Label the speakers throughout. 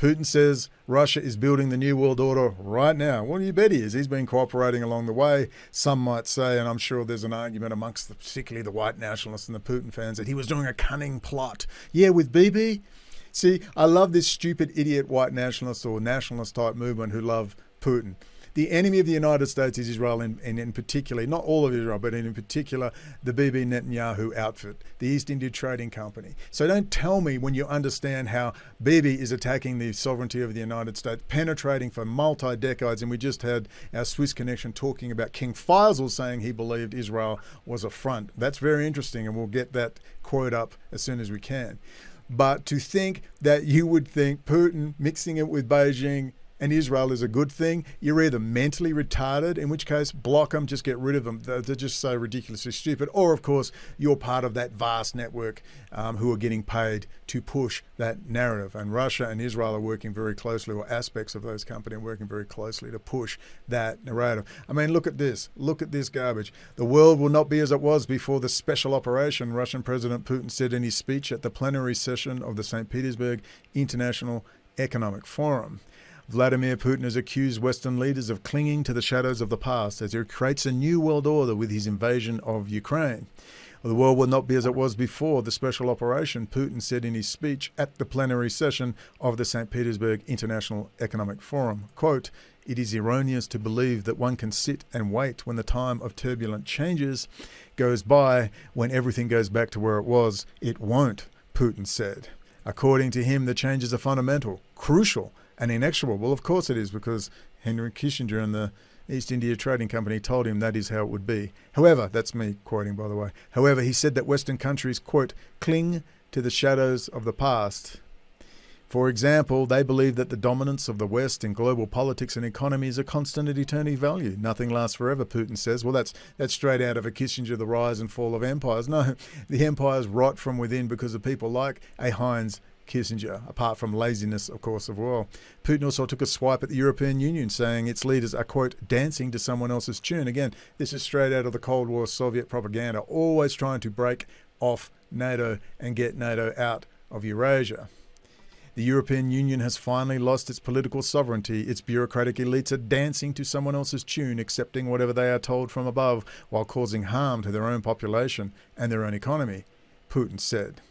Speaker 1: Putin says Russia is building the New World Order right now. Well, you bet he is. He's been cooperating along the way. Some might say, and I'm sure there's an argument amongst particularly the white nationalists and the Putin fans, that he was doing a cunning plot. Yeah, with Bibi. See, I love this stupid idiot white nationalist or nationalist type movement who love Putin. The enemy of the United States is Israel, and in particular, not all of Israel, but in particular, the Bibi Netanyahu outfit, the East India Trading Company. So don't tell me when you understand how Bibi is attacking the sovereignty of the United States, penetrating for multi-decades, and we just had our Swiss connection talking about King Faisal saying he believed Israel was a front. That's very interesting, and we'll get that quote up as soon as we can. But to think that you would think Putin mixing it with Beijing and Israel is a good thing, you're either mentally retarded, in which case block them, just get rid of them. They're just so ridiculously stupid. Or, of course, you're part of that vast network who are getting paid to push that narrative. And Russia and Israel are working very closely, or aspects of those companies are working very closely to push that narrative. I mean, look at this. Look at this garbage. The world will not be as it was before the special operation, Russian President Putin said in his speech at the plenary session of the St. Petersburg International Economic Forum. Vladimir Putin has accused Western leaders of clinging to the shadows of the past as he creates a new world order with his invasion of Ukraine. The world will not be as it was before the special operation, Putin said in his speech at the plenary session of the St. Petersburg International Economic Forum. Quote, "It is erroneous to believe that one can sit and wait when the time of turbulent changes goes by, when everything goes back to where it was. It won't," Putin said. According to him, the changes are fundamental, crucial, and inexorable. Well, of course it is, because Henry Kissinger and the East India Trading Company told him that is how it would be. However, that's me quoting, by the way. However, he said that Western countries, quote, "cling to the shadows of the past." For example, they believe that the dominance of the West in global politics and economy is a constant and eternal value. Nothing lasts forever, Putin says. Well, that's straight out of a Kissinger, The Rise and Fall of Empires. No, the empires rot from within because of people like a Heinz Kissinger, apart from laziness, of course, as well. Putin also took a swipe at the European Union, saying its leaders are, quote, "dancing to someone else's tune." Again, this is straight out of the Cold War Soviet propaganda, always trying to break off NATO and get NATO out of Eurasia. The European Union has finally lost its political sovereignty. Its bureaucratic elites are dancing to someone else's tune, accepting whatever they are told from above, while causing harm to their own population and their own economy, Putin said.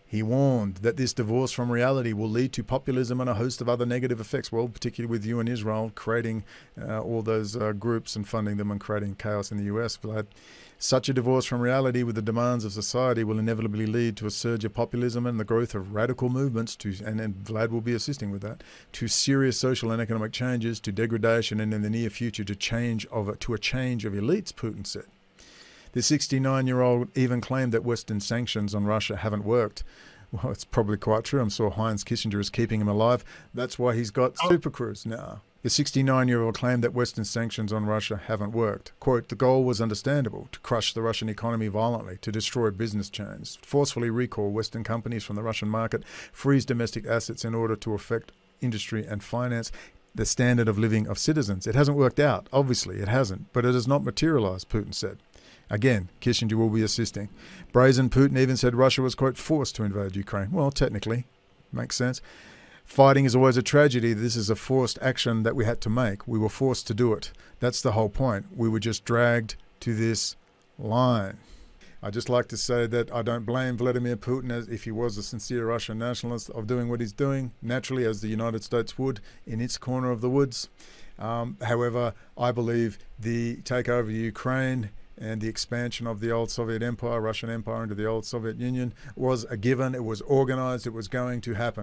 Speaker 1: He warned that this divorce from reality will lead to populism and a host of other negative effects, well, particularly with you and Israel creating all those groups and funding them and creating chaos in the US, Vlad. Such a divorce from reality with the demands of society will inevitably lead to a surge of populism and the growth of radical movements, and Vlad will be assisting with that, to serious social and economic changes, to degradation, and in the near future to a change of elites, Putin said. The 69-year-old even claimed that Western sanctions on Russia haven't worked. Well, it's probably quite true. I'm sure Heinz Kissinger is keeping him alive. That's why he's got super crews now. The 69-year-old claimed that Western sanctions on Russia haven't worked. Quote, "The goal was understandable, to crush the Russian economy violently, to destroy business chains, forcefully recall Western companies from the Russian market, freeze domestic assets in order to affect industry and finance the standard of living of citizens." It hasn't worked out. Obviously, it hasn't. But it has not materialized, Putin said. Again, Kissinger will be assisting. Brazen Putin even said Russia was, quote, "forced to invade Ukraine." Well, technically, makes sense. Fighting is always a tragedy. This is a forced action that we had to make. We were forced to do it. That's the whole point. We were just dragged to this line. I'd just like to say that I don't blame Vladimir Putin, as if he was a sincere Russian nationalist, of doing what he's doing, naturally, as the United States would in its corner of the woods. However, I believe the takeover of Ukraine and the expansion of the old Soviet Empire, Russian Empire, into the old Soviet Union was a given. It was organized. It was going to happen.